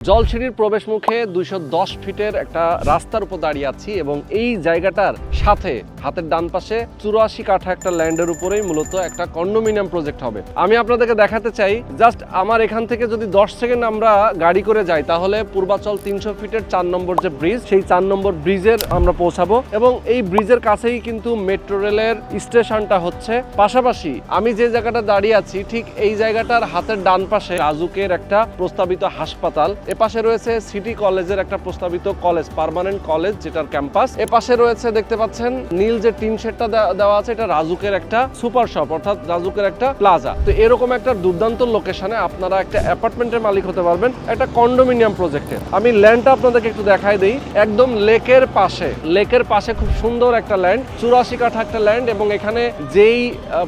জলসিঁড়ির প্রবেশ মুখে 210 ফিটের একটা রাস্তার উপর দাঁড়িয়ে আছি এবং এই জায়গাটার সাথে হাতের ডান পাশে 84 কাঠা একটা ল্যান্ডের উপরেই মূলত একটা কন্ডোমিনিয়াম প্রজেক্ট হবে। আমি আপনাদেরকে দেখাতে চাই, জাস্ট আমার এখান থেকে যদি 10 সেকেন্ড আমরা গাড়ি করে যাই তাহলে পূর্বাচল 300 ফিটের 4 নম্বর যে ব্রিজ, সেই 4 নম্বর ব্রিজের আমরা পৌঁছাবো এবং এই ব্রিজের কাছেই কিন্তু মেট্রো রেলের স্টেশনটা হচ্ছে। পাশাপাশি আমি যে জায়গাটা দাঁড়িয়ে আছি ঠিক এই জায়গাটার হাতের ডান পাশে রাজুকের একটা প্রস্তাবিত হাসপাতাল, এপাশে রয়েছে সিটি কলেজের একটা প্রস্তাবিত কলেজ, পার্মানেন্ট কলেজ যেটার ক্যাম্পাস। এপাশে রয়েছে দেখতে পাচ্ছেন নীল যে টিন শেডটা দেওয়া আছে, এটা রাজুকের একটা সুপার শপ অর্থাৎ রাজুকের একটা প্লাজা। তো এরকম একটা দুর্দান্ত লোকেশনে আপনারা একটা অ্যাপার্টমেন্টের মালিক হতে পারবেন একটা কন্ডোমিনিয়াম প্রজেক্টে। আমি ল্যান্ডটা আপনাদেরকে একটু দেখাই দিই। একদম লেকের পাশে খুব সুন্দর একটা ল্যান্ড, 84 কাঠা একটা ল্যান্ড এবং এখানে যেই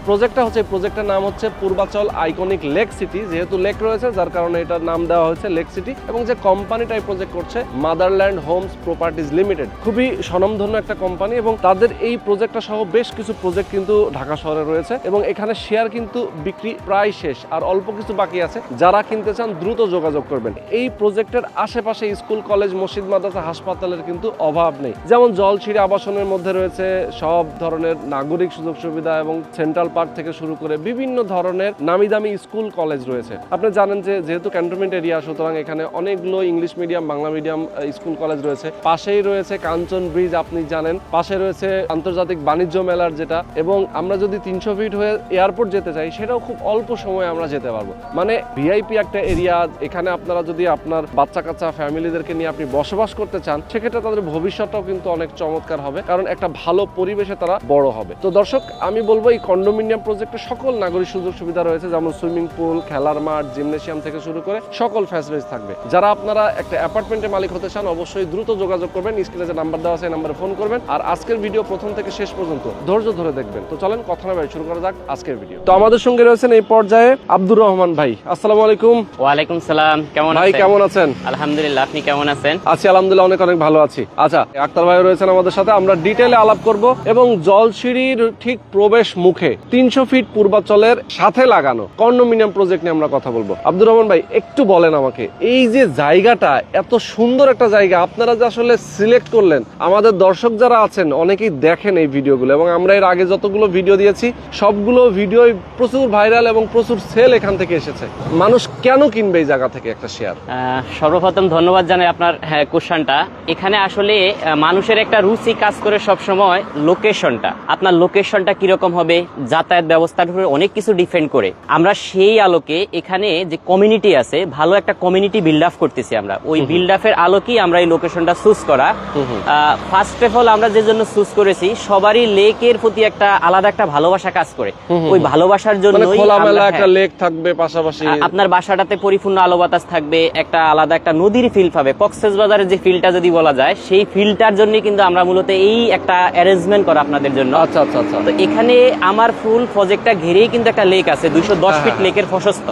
প্রজেক্টটা হচ্ছে, প্রজেক্টের নাম হচ্ছে পূর্বাচল আইকনিক লেক সিটি। যেহেতু লেক রয়েছে যার কারণে এটার নাম দেওয়া হয়েছে লেক সিটি এবং যে কোম্পানিটা এই প্রজেক্ট করছে মাদারল্যান্ড হোমস প্রপার্টিজ লিমিটেড, খুবই স্বনামধন্য একটা কোম্পানি এবং তাদের এই প্রজেক্টটা সহ বেশ কিছু প্রজেক্ট কিন্তু ঢাকা শহরে রয়েছে এবং এখানে শেয়ার কিন্তু বিক্রি প্রায় শেষ, আর অল্প কিছু বাকি আছে। যারা কিনতে চান দ্রুত যোগাযোগ করবেন। এই প্রজেক্টের আশেপাশে স্কুল কলেজ মসজিদ মাদ্রাসা হাসপাতালের কিন্তু অভাব নেই। যেমন জলসিঁড়ি আবাসনের মধ্যে রয়েছে সব ধরনের নাগরিক সুযোগ সুবিধা এবং সেন্ট্রাল পার্ক থেকে শুরু করে বিভিন্ন ধরনের নামি দামি স্কুল কলেজ রয়েছে। আপনি জানেন যে যেহেতু ক্যান্টনমেন্ট এরিয়া, সুতরাং এখানে অনেকগুলো English medium Bangla medium school college রয়েছে। পাশেই রয়েছে কাঞ্চন ব্রিজ, আপনি জানেন, পাশে রয়েছে আন্তর্জাতিক বাণিজ্য মেলার যেটা, এবং আমরা যদি 300 ফিট হয়ে এয়ারপোর্ট যেতে চাই সেটাও খুব অল্প সময়ে আমরা যেতে পারবো। মানে ভিআইপি একটা এরিয়া। এখানে আপনারা যদি আপনার বাচ্চা কাচ্চা ফ্যামিলিদেরকে নিয়ে আপনি বসবাস করতে চান সেক্ষেত্রে তাদের ভবিষ্যৎটাও কিন্তু অনেক চমৎকার হবে, কারণ একটা ভালো পরিবেশে তারা বড় হবে। তো দর্শক, আমি বলবো এই কন্ডোমিনিয়াম প্রজেক্টে সকল নাগরিক সুযোগ সুবিধা রয়েছে, যেমন সুইমিং পুল, খেলার মাঠ, জিমনেশিয়াম থেকে শুরু করে সকল ফ্যাসিলিটিস থাকবে। যারা আপনারা একটা অ্যাপার্টমেন্টের মালিক হতে চান অবশ্যই দ্রুত যোগাযোগ করবেন। স্ক্রিনে যে নাম্বার দেওয়া আছে এই নাম্বারে ফোন করবেন আর আজকের ভিডিও প্রথম থেকে শেষ পর্যন্ত ধৈর্য ধরে দেখবেন। তো চলেন কথা না শুরু করা যাক আজকের ভিডিও। তো আমাদের সঙ্গে রয়েছেন এই পর্যায়ে আব্দুর রহমান ভাই। আসসালামু আলাইকুম। ওয়ালাইকুম সালাম। কেমন ভাই? কেমন আছেন? আলহামদুলিল্লাহ, আপনি কেমন আছেন? আছি আলহামদুলিল্লাহ, অনেক অনেক ভালো আছি। আচ্ছা, আক্তার ভাই রয়েছেন আমাদের সাথে, আমরা ডিটেইলে আলাপ করব এবং জলসিঁড়ির ঠিক প্রবেশ মুখে 300 ফিট পূর্বাচলের সাথে লাগানো কন্ডোমিনিয়াম প্রজেক্ট নিয়ে আমরা কথা বলবো। আব্দুর রহমান ভাই, একটু বলেন আমাকে, এই যে জায়গাটা, এত সুন্দর একটা জায়গা আপনারা যে আসলে সিলেক্ট করলেন, আমাদের দর্শক যারা আছেন অনেকেই দেখেন এই ভিডিওগুলো এবং আমরা এর আগে যতগুলো ভিডিও দিয়েছি সবগুলো ভিডিও প্রচুর ভাইরাল এবং প্রচুর সেল এখান থেকে এসেছে। মানুষ কেন কিনবে এই জায়গা থেকে একটা শেয়ার? সর্বপ্রথম ধন্যবাদ জানাই আপনার কোশ্চেনটা। এখানে আসলে মানুষের একটা রুচি কাজ করে সব সময় লোকেশনটা, আপনার লোকেশনটা কিরকম হবে, যাতায়াত ব্যবস্থার উপরে অনেক কিছু ডিপেন্ড করে। আমরা সেই আলোকে এখানে যে কমিউনিটি আছে, ভালো একটা কমিউনিটি বিল্ড আপ করতেছি আমরা। ওই বিল্ড আপের আলোকেই আমরা এই লোকেশনটা চুজ করা। ফার্স্ট অফ অল আমরা যে জন্য চুজ করেছি, সবারই লেকের প্রতি একটা আলাদা একটা ভালোবাসা কাজ করে। ওই ভালোবাসার জন্য একটা লেক থাকবে, পাশাপাশি আপনার বাসাটাতে পরিপূর্ণ আলো বাতাস থাকবে, একটা আলাদা একটা নদীর ফিল পাবে। কক্সবাজারের যে ফিলটা যদি বলা যায়, সেই ফিলটার জন্য কিন্তু আমরা মূলত এই একটা অ্যারেঞ্জমেন্ট করা আপনাদের জন্য। আচ্ছা আচ্ছা আচ্ছা। তো এখানে আমার ফুল প্রজেক্টটা ঘিরেই কিন্তু একটা লেক আছে, 210 ফিট লেকের প্রশস্ত,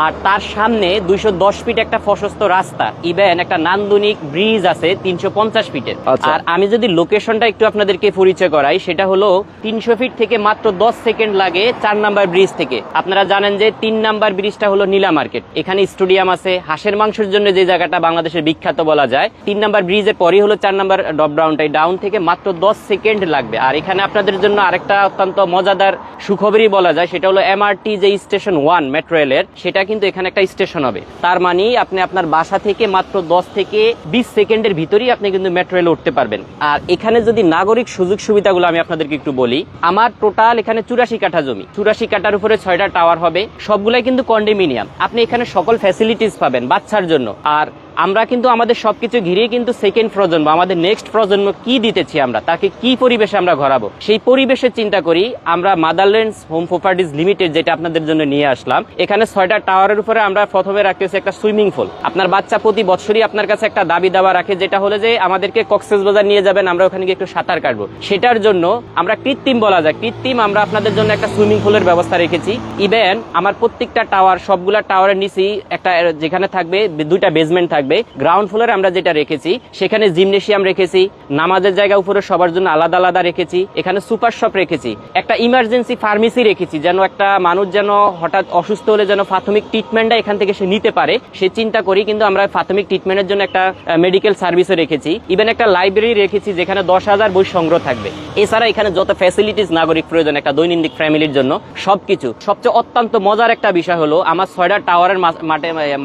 আর তার সামনে 210 ফিট একটা প্রশস্ত রাস্তা, ইভেন একটা নান্দনিক ব্রিজ আছে 350 ফিটের। আর আমি যদি লোকেশনটা একটু আপনাদেরকে পরিচয় করাই, সেটা হলো 300 ফিট থেকে মাত্র 10 সেকেন্ড লাগে 4 নাম্বার ব্রিজ থেকে। আপনারা জানেন যে 3 নাম্বার ব্রিজটা হলো নীলা মার্কেট, এখানে স্টেডিয়াম আছে, হাঁসের মাংসের জন্য যে জায়গাটা বাংলাদেশের বিখ্যাত বলা যায়। 3 নাম্বার ব্রিজের পরই হলো 4 নাম্বার ডপ ডাউনটাই, ডাউন থেকে মাত্র 10 সেকেন্ড লাগবে। আর এখানে আপনাদের জন্য আরেকটা অত্যন্ত মজাদার সুখবরই বলা যায়, সেটা হলো এমআরটি যে স্টেশন 1 মেট্রো রেলের, সেটা কিন্তু এখানে একটা স্টেশন হবে। তার মানে আপনি আপনার বাসা থেকে মাত্র 10 থেকে 20 সেকেন্ডের ভিতরেই আপনি কিন্তু মেট্রো রেলে উঠতে পারবেন। আর এখানে যদি নাগরিক সুযোগ সুবিধাগুলো আমি আপনাদেরকে একটু বলি, আমার টোটাল এখানে 84 কাঠা জমি, 84 কাঠার উপরে 6টা টাওয়ার হবে, সবগুলাই কিন্তু কন্ডোমিনিয়াম। আপনি এখানে সকল ফ্যাসিলিটিস পাবেন বাচ্চার জন্য। আর আমরা কিন্তু আমাদের সবকিছু ঘিরে কিন্তু সেকেন্ড প্রজন্ম, আমাদের নেক্সট প্রজন্ম কি দিতেছি আমরা, তাকে কি পরিবেশে আমরা ঘরাবো, সেই পরিবেশের চিন্তা করি আমরা মাদারল্যান্ড হোম প্রপার্টিজ লিমিটেড যেটা আপনাদের জন্য নিয়ে আসলাম। এখানে 6টা টাওয়ারের উপরে আমরা প্রথমে রাখতেছি একটা সুইমিং পুল। আপনার বাচ্চা প্রতি বছরই আপনার কাছে একটা দাবি দাওয়া রাখে, যেটা হলো যে আমাদেরকে কক্সবাজার নিয়ে যাবেন, আমরা ওখানে গিয়ে একটু সাঁতার কাটবো। সেটার জন্য আমরা কৃত্রিম বলা যায়, কৃত্রিম আমরা আপনাদের জন্য একটা সুইমিং পুলের ব্যবস্থা রেখেছি। ইভেন আমার প্রত্যেকটা টাওয়ার, সবগুলা টাওয়ারের নিচেই একটা যেখানে থাকবে 2টা বেসমেন্ট থাকবে, থাকবে। গ্রাউন্ড ফ্লোরে আমরা যেটা রেখেছি সেখানে জিমনেশিয়াম রেখেছি, নামাজের জায়গা উপরে সবার জন্য আলাদা আলাদা রেখেছি, এখানে সুপার শপ রেখেছি, একটা ইমার্জেন্সি ফার্মেসি রেখেছি, যেন একটা মানুষ যেন হঠাৎ অসুস্থ হলে যেন প্রাথমিক ট্রিটমেন্টটা এখান থেকে সে নিতে পারে সে চিন্তা করি কিন্তু আমরা প্রাথমিক ট্রিটমেন্টের জন্য একটা মেডিকেল সার্ভিসও রেখেছি। ইভেন একটা লাইব্রেরি রেখেছি যেখানে 10,000 বই সংগ্রহ থাকবে। এছাড়া এখানে যত ফ্যাসিলিটিস নাগরিক প্রয়োজন একটা দৈনন্দিন ফ্যামিলির জন্য সবকিছু। সবচেয়ে অত্যন্ত মজার একটা বিষয় হলো আমার 6টা টাওয়ারের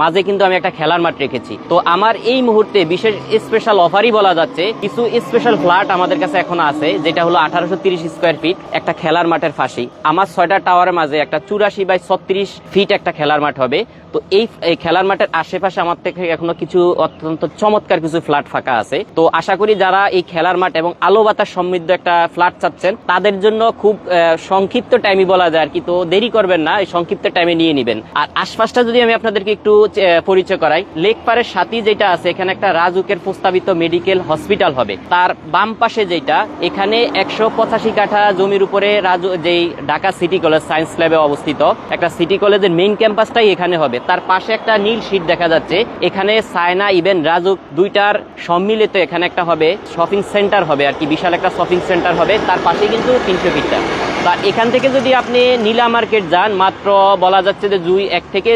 মাঝে কিন্তু আমি একটা খেলার মাঠ রেখেছি। তো আমার এই মুহূর্তে বিশেষ স্পেশাল অফারই বলা যাচ্ছে, কিছু স্পেশাল ফ্ল্যাট আমাদের কাছে এখন আছে যেটা হলো 1830 স্কোয়ার ফিট একটা খেলার মাঠের ফাঁসি। আমার 6টা টাওয়ারের মাঝে একটা 84 বাই 36 ফিট একটা খেলার মাঠ হবে। তো এই খেলার মাঠের আশেপাশে আমার থেকে এখনো কিছু অত্যন্ত চমৎকার কিছু ফ্ল্যাট ফাঁকা আছে। তো আশা করি যারা এই খেলার মাঠ এবং আলো বাতাস সমৃদ্ধ একটা ফ্ল্যাট চাচ্ছেন তাদের জন্য খুব সংক্ষিপ্ত টাইমই বলা যায় আর কি। তো দেরি করবেন না, এই সংক্ষিপ্ত টাইমে নিয়ে নেবেন। আর আশপাশটা যদি আমি আপনাদেরকে একটু পরিচয় করাই, লেক পারের সাথেই যেটা আছে এখানে একটা রাজুকের প্রস্তাবিত মেডিকেল হসপিটাল হবে। তার বাম পাশে যেটা এখানে 185 কাঠা জমির উপরে রাজু যেই ঢাকা সিটি কলেজ সায়েন্স ল্যাবে অবস্থিত একটা সিটি কলেজের মেইন ক্যাম্পাসটাই এখানে হবে। তার পাশে একটা নীল শীট দেখা যাচ্ছে, এখানে সায়না ইভেন রাজুক দুইটার সম্মিলিত এখানে একটা হবে শপিং সেন্টার হবে আর কি, বিশাল একটা শপিং সেন্টার হবে। তার পাশে কিন্তু 300 ফিটটা। তা এখান থেকে যদি আপনি নীলা মার্কেট যান মাত্র বলা যাচ্ছে যে 1 থেকে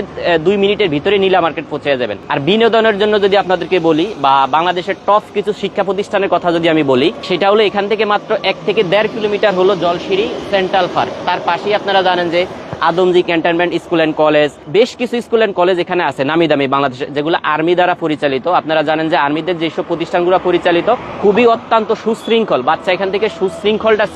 2 মিনিটের ভিতরে নীলা মার্কেট পৌঁছে যাবেন। আর বিনোদনের জন্য যদি আপনাদেরকে বলি বা বাংলাদেশের টপ কিছু শিক্ষা প্রতিষ্ঠানের কথা যদি আমি বলি, সেটা হলো এখান থেকে মাত্র 1 থেকে 1.5 কিলোমিটার হলো জলশিরি সেন্ট্রাল পার্ক। তার পাশেই আপনারা জানেন যে Adamjee cantonment school and college, বেশ কিছু স্কুল অ্যান্ড কলেজ এখানে আছে নামি দামি বাংলাদেশে, যেগুলো আর্মি দ্বারা পরিচালিত। আপনারা জানেন যে আর্মিদের যেসব প্রতিষ্ঠানগুলো পরিচালিত খুবই অত্যন্ত সুশৃঙ্খল, বাচ্চা এখান থেকে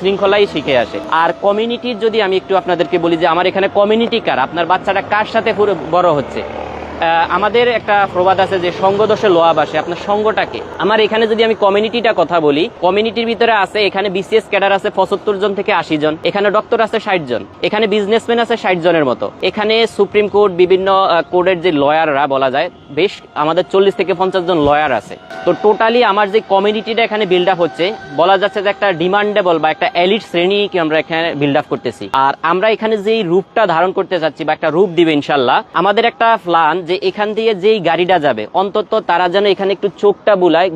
শৃঙ্খলাই শিখে আসে। আর কমিউনিটির যদি আমি একটু আপনাদেরকে বলি যে আমার এখানে কমিউনিটি কার, আপনার বাচ্চাটা কার সাথে বড় হচ্ছে। আমাদের একটা প্রবাদ আছে যে সঙ্গ দোষে লোয়া বাসে, আপনার সঙ্গটাকে। আমার এখানে যদি আমি কমিউনিটিটা কথা বলি, কমিউনিটির ভিতরে আছে এখানে বিসিএস ক্যাডার আছে 75 জন থেকে 80 জন, এখানে ডক্টর আছে 60 জন, এখানে বিজনেসম্যান আছে 60 জনের মতো, এখানে সুপ্রিম কোর্ট বিভিন্ন কোর্টের যে লয়াররা বলা যায় বেশ আমাদের 40 থেকে 50 জন লয়ার আছে। তো টোটালি আমার যে কমিউনিটিটা এখানে বিল্ড আপ হচ্ছে বলা যাচ্ছে যে একটা ডিমান্ডেবল বা একটা এলিট শ্রেণীকে আমরা এখানে বিল্ড আপ করতেছি। আর আমরা এখানে যেই রূপটা ধারণ করতে চাচ্ছি বা একটা রূপ দিবে ইনশাল্লাহ, আমাদের একটা প্ল্যান যে এখান দিয়ে যেই গাড়িটা যাবে অন্তত তারা যেন এখানে একটু চোখটা বুলায়,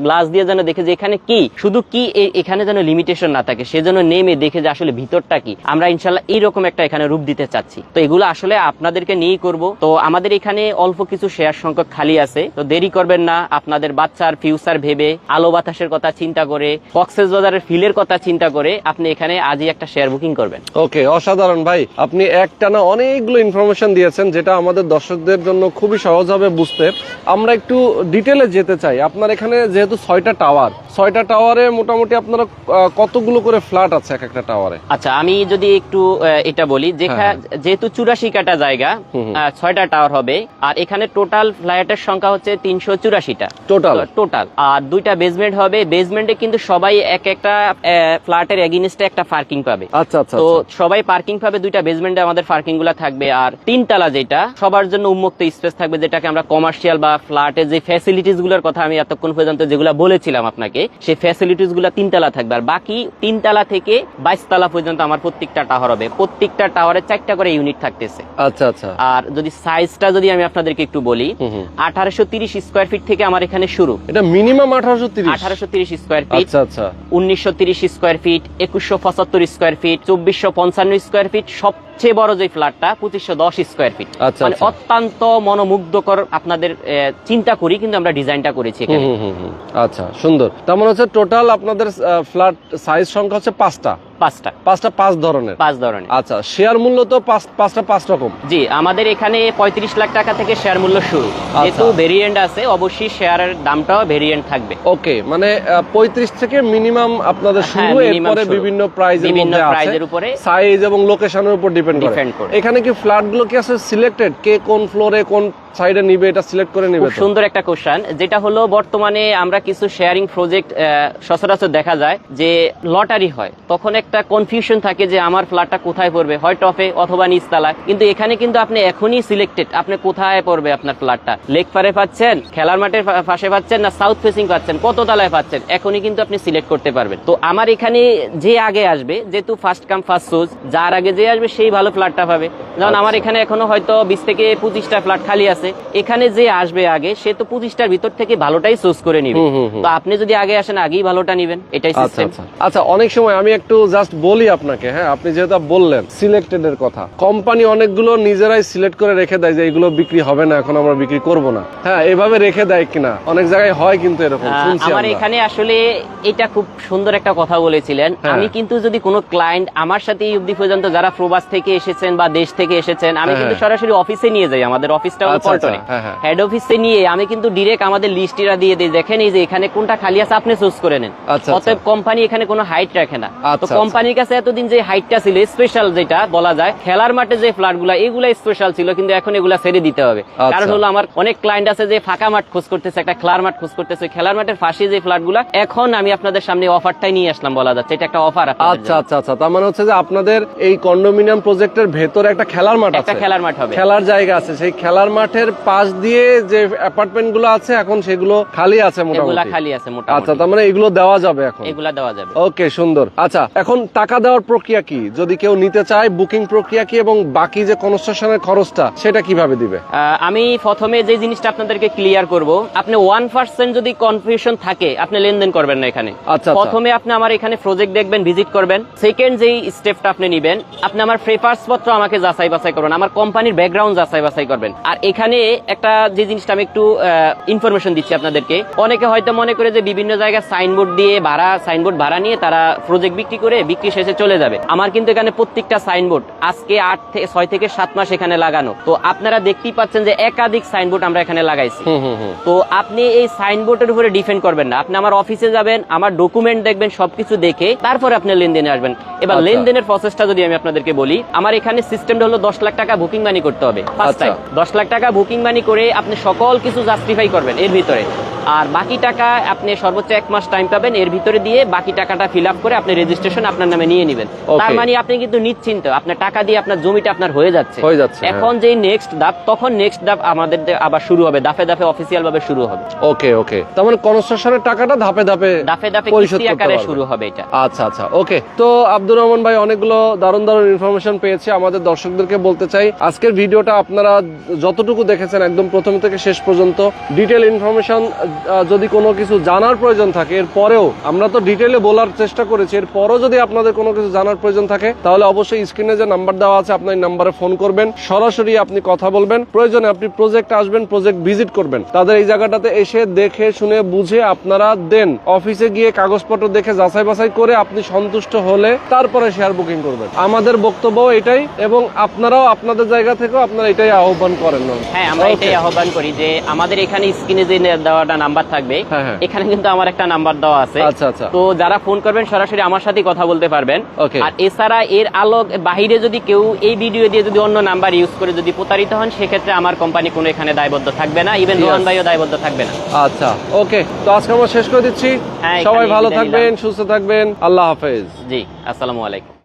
গ্লাস দিয়ে যেন দেখে যে এখানে কি, শুধু কি এখানে যেন লিমিটেশন না থাকে, সে যেন নেমে দেখে যে আসলে ভিতরটা কি। আমরা ইনশাল্লাহ এইরকম একটা এখানে রূপ দিতে চাচ্ছি। তো এগুলো আসলে আপনাদেরকে নিয়েই করব। তো আমাদের এখানে অল্প কিছু শেয়ার সংখ্যক খালি আছে, তো দেরি করবেন না। আপনাদের বাচ্চার ফিউচার ভেবে, আলো বাতাসের কথা চিন্তা করে, কক্সবাজারের ফিলের কথা চিন্তা করে আপনি এখানে আজই একটা শেয়ার বুকিং করবেন। ওকে, অসাধারণ ভাই, আপনি একটানা অনেকগুলো ইনফরমেশন দিয়েছেন যেটা আমাদের দর্শকদের জন্য খুবই সহজ হবে বুঝতে। আমরা একটু ডিটেলে যেতে চাই। আপনার এখানে যেহেতু 6টা টাওয়ারে মোটামুটি আপনারা কতগুলো করে ফ্ল্যাট আছে এক একটা টাওয়ারে? আচ্ছা, আমি যদি একটু এটা বলি, যেহেতু 84 কাটা জায়গা 6টা টাওয়ার হবে, আর এখানে টোটাল ফ্ল্যাটের সংখ্যা হচ্ছে 384টা টোটাল। আর 2টা বেসমেন্ট হবে। বেসমেন্টে কিন্তু সবাই একটা ফ্ল্যাটের এগেইনস্টে একটা পার্কিং পাবে। আচ্ছা, তো সবাই পার্কিং পাবে, 2টা বেসমেন্টে আমাদের পার্কিং গুলা থাকবে। আর 3 তলা যেটা সবার জন্য উন্মুক্ত স্পেস থাকবে, যেটাকে আমরা কমার্শিয়াল বা ফ্ল্যাটের যে ফ্যাসিলিটিস গুলোর কথা আমি এতক্ষণ পর্যন্ত যেগুলো বলেছিলাম আপনাকে, সেই ফ্যাসিলিটিস গুলো 3 তলা থাকবে। আর বাকি 3 তলা থেকে 22 তলা পর্যন্ত আমার প্রত্যেকটা টাওয়ার হবে। প্রত্যেকটা টাওয়ারে 4টা করে ইউনিট থাকতেছে। আচ্ছা আচ্ছা। আর যদি সাইজটা যদি আমি আপনাদেরকে একটু বলি, 1830 স্কোয়ার ফিট থেকে আমার এখানে শুরু। এটা মিনিমাম 1830 স্কোয়ার ফিট। আচ্ছা আচ্ছা। 1930 square feet, 2175 square feet, 2455 square feet, সবচেয়ে বড় যে ফ্ল্যাটটা 2510 স্কোয়ার ফিট। মানে অত্যন্ত মনোমুগ্ধকর আপনাদের চিন্তা করি কিন্তু আমরা ডিজাইনটা করেছি এখানে। আচ্ছা, সুন্দর। তার মানে হচ্ছে টোটাল আপনাদের ফ্ল্যাট সাইজ সংখ্যা হচ্ছে 5টা। 5 ধরনের। আচ্ছা, শেয়ার মূল্য তো 5 রকম। জি, আমাদের এখানে 35 লাখ টাকা থেকে শেয়ার মূল্য শুরু। যেহেতু ভেরিয়েন্ট আছে অবশ্যই শেয়ারের দামটাও ভেরিয়েন্ট থাকবে। ওকে, মানে 35 থেকে মিনিমাম আপনাদের শুরু, এরপরে বিভিন্ন প্রাইজের উপরে সাইজ এবং লোকেশনের উপর ডিপেন্ড করে। এখানে কি ফ্ল্যাটগুলো কি আছে সিলেক্টেড, কে কোন ফ্লোরে কোন সাইডে নিবে এটা সিলেক্ট করে নেবে? খুব সুন্দর একটা কোশ্চেন। যেটা হলো বর্তমানে আমরা কিছু শেয়ারিং প্রজেক্ট সচরাচর দেখা যায় যে লটারি হয়, তখন একটা কনফিউশন থাকে যে আমার ফ্ল্যাটটা কোথায় পড়বে, হয় টপে অথবা নিচতলায়। কিন্তু এখানে কিন্তু আপনি এখনই সিলেক্টেড, আপনি কোথায় পড়বে আপনার ফ্ল্যাটটা, লেক পারে পাচ্ছেন, খেলার মাঠের পাশে পাচ্ছেন, না সাউথ ফেসিং পাচ্ছেন, কত তলায় পাচ্ছেন, এখনই কিন্তু আপনি সিলেক্ট করতে পারবেন। তো আমার এখানে যে আগে আসবে, যেহেতু ফার্স্ট কাম ফার্স্ট চুজ, যার আগে যে আসবে সেই ভালো ফ্ল্যাটটা পাবে। যেমন আমার এখানে এখনো হয়তো 20 থেকে 25টা ফ্ল্যাট খালি আছে, আছে, এখানে যে আসবে আগে সে তো 25টার ভিতর থেকে ভালোটাই চুজ করে নিবে। তো আপনি যদি আগে আসেন আগেই ভালোটা নিবেন, এটাই সিস্টেম। আচ্ছা, অনেক সময় আমি একটু জাস্ট বলি আপনাকে, হ্যাঁ, আপনি যেটা বললেন সিলেক্টেড এর কথা, কোম্পানি অনেকগুলো নিজেরাই সিলেক্ট করে রেখে দেয় যে এগুলো বিক্রি হবে না, এখন আমরা বিক্রি করব না, হ্যাঁ, এভাবে রেখে দেয় কিনা অনেক জায়গায় হয়, কিন্তু এরকম শুনছি আমার আমরা। এখানে আসলে এটা খুব সুন্দর একটা কথা বলেছিলেন। আমি কিন্তু যদি কোনো ক্লায়েন্ট আমার সাথে এই অবধি পর্যন্ত যারা প্রবাস থেকে এসেছেন বা দেশ থেকে এসেছেন, আমি কিন্তু সরাসরি অফিসে নিয়ে যাই। আমাদের অফিসটা হলো পল্টনে, হেড অফিসে নিয়ে আমি কিন্তু ডিরেক্ট আমাদের লিস্টটা দিয়ে দিই, দেখেন এই যে এখানে কোনটা খালি আছে আপনি চুজ করে নেন। অতএব কোম্পানি এখানে কোনো হাইট রাখে না। তো কোম্পানির কাছে এতদিন যে হাইটটা ছিল স্পেশাল, যেটা বলা যায় খেলার মাঠে যে ফ্ল্যাটগুলো এগুলা স্পেশাল ছিল, কিন্তু এখন এগুলা ছেড়ে দিতে হবে। কারণ হলো আমার অনেক ক্লায়েন্ট আছে যে ফাঁকা মাঠ খোঁজ করতেছে, একটা খেলার মাঠ খোঁজ করতেছে, খেলার মাঠের পাশে যে ফ্ল্যাটগুলো, এখন আমি আপনাদের সামনে অফারটাই নিয়ে আসলাম, বলা যাচ্ছে এটা একটা অফার। আচ্ছা, তার মানে হচ্ছে যে আপনাদের এই কন্ডোমিনিয়াম প্রজেক্টের ভেতরে একটা খেলার মাঠ আছে, একটা খেলার মাঠ হবে, খেলার জায়গা আছে, সেই খেলার মাঠের পাশ দিয়ে যে অ্যাপার্টমেন্ট গুলো আছে এখন সেগুলো খালি আছে মোটামুটি। খালি আছে মোটামুটি। আচ্ছা, তার মানে এগুলো দেওয়া যাবে এখন, এগুলা দেওয়া যাবে। ওকে, সুন্দর। আচ্ছা, এখন টাকা দেওয়ার প্রক্রিয়া কি, যদি কেউ নিতে চায় বুকিং প্রক্রিয়া কি, এবং বাকি যে কনস্ট্রাকশনের খরচটা সেটা কিভাবে দিবে? আমি প্রথমে যে জিনিসটা আপনাদেরকে ক্লিয়ার করব, আপনি 1% যদি কনফিউশন থাকে আপনি লেনদেন করবেন না এখানে। আচ্ছা, প্রথমে আপনি আমার এখানে প্রজেক্ট দেখবেন, ভিজিট করবেন। সেকেন্ড যেই স্টেপটা আপনি নেবেন, আপনি আমার পেপারস পত্র আমাকে যাচাই বাছাই করবেন, আমার কোম্পানির ব্যাকগ্রাউন্ড যাচাই বাছাই করবেন। আর এখানে একটা যে জিনিসটা আমি একটু ইনফরমেশন দিচ্ছি আপনাদেরকে, অনেকে হয়তো মনে করে যে বিভিন্ন জায়গায় সাইনবোর্ড দিয়ে সাইনবোর্ড ভাড়া নিয়ে তারা প্রজেক্ট বিক্রি করে বিক্রি শেষে চলে যাবে। আমার কিন্তু এখানে প্রত্যেকটা সাইনবোর্ড আজকে 6 থেকে 7 মাস এখানে লাগানো। তো আপনারা দেখতেই পাচ্ছেন যে একাধিক সাইনবোর্ড আমরা এখানে লাগাইছি। তো আপনি এই সাইনবোর্ডের উপরে ডিপেন্ড করবেন না, আপনি আমার অফিসে যাবেন, আমার ডকুমেন্ট দেখবেন, সবকিছু দেখে তারপরে আপনি লেনদেনে আসবেন। এবার লেনদেনের প্রসেসটা যদি আমি আপনাদেরকে বলি, আমার এখানে সিস্টেমটা হলো 10 লাখ টাকা বুকিং মানি করতে হবে ফার্স্ট টাইম। 10 লাখ টাকা বুকিং মানি করে আপনি সকল কিছু জাস্টিফাই করবেন এর ভিতরে, আর বাকি টাকা আপনি সর্বোচ্চ 1 মাস টাইম পাবেন, এর ভিতরে দিয়ে বাকি টাকাটা ফিল আপ করে আপনি রেজিস্ট্রেশন আপনার নামে নিয়ে নেবেন। তার মানে আপনি কিন্তু নিশ্চিন্ত, আপনার টাকা দিয়ে আপনার জমিটা আপনার হয়ে যাচ্ছে। এখন যে নেক্সট ধাপ, তখন নেক্সট ধাপ আমাদের আবার শুরু হবে, ধাপে ধাপে অফিসিয়াল ভাবে শুরু হবে। ওকে, তার মানে কনস্ট্রাকশনের টাকাটা ধাপে ধাপে কিস্তি আকারে শুরু হবে এটা। আচ্ছা, ওকে। তো আব্দুর রহমান ভাই, অনেকগুলো দারুণ ইনফরমেশন পেয়েছি। আমাদের দর্শকদেরকে বলতে চাই, আজকের ভিডিওটা আপনারা যতটুকু দেখেছেন একদম প্রথম থেকে শেষ পর্যন্ত ডিটেল ইনফরমেশন, যদি কোনো কিছু জানার প্রয়োজন থাকে, এরপরেও আমরা তো ডিটেলে বলার চেষ্টা করেছি, এরপরও যদি আপনাদের কোনো কিছু জানার প্রয়োজন থাকে তাহলে অবশ্যই স্ক্রিনে যে নাম্বার দেওয়া আছে আপনার নাম্বারে ফোন করবেন, সরাসরি আপনি কথা বলবেন, প্রয়োজনে আপনি প্রজেক্ট আসবেন, প্রজেক্ট ভিজিট করবেন, তাদের এই জায়গাটাতে এসে দেখে শুনে বুঝে আপনারা দেন অফিসে গিয়ে কাগজপত্র দেখে যাচাই বাছাই করে আপনি সন্তুষ্ট হলে তারপরে শেয়ার বুকিং করবেন। আমাদের বক্তব্য এটাই, এবং আপনারাও আপনাদের জায়গা থেকেও আপনারা এটাই আহ্বান করেন। হ্যাঁ, আমরা এটাই আহ্বান করি যে আমাদের এখানে স্ক্রিনে যে দেওয়াটা নাম্বার থাকবে, এখানে কিন্তু আমার একটা নাম্বার দেওয়া আছে। তো যারা ফোন করবেন সরাসরি আমার সাথে কথা বলতে পারবেন। আর এছাড়া এর বাহিরে যদি কেউ এই ভিডিও দিয়ে যদি অন্য নাম্বার ইউজ করে যদি প্রতারিত হন, সেক্ষেত্রে আমার কোম্পানি কোনো এখানে দায়বদ্ধ থাকবে না, ইভেন রোহান ভাইও দায়বদ্ধ থাকবে না। আচ্ছা, ওকে। তো আজকে আমরা শেষ করে দিচ্ছি। সবাই ভালো থাকবেন, সুস্থ থাকবেন, আল্লাহ হাফেজ। জি, আসসালামু আলাইকুম।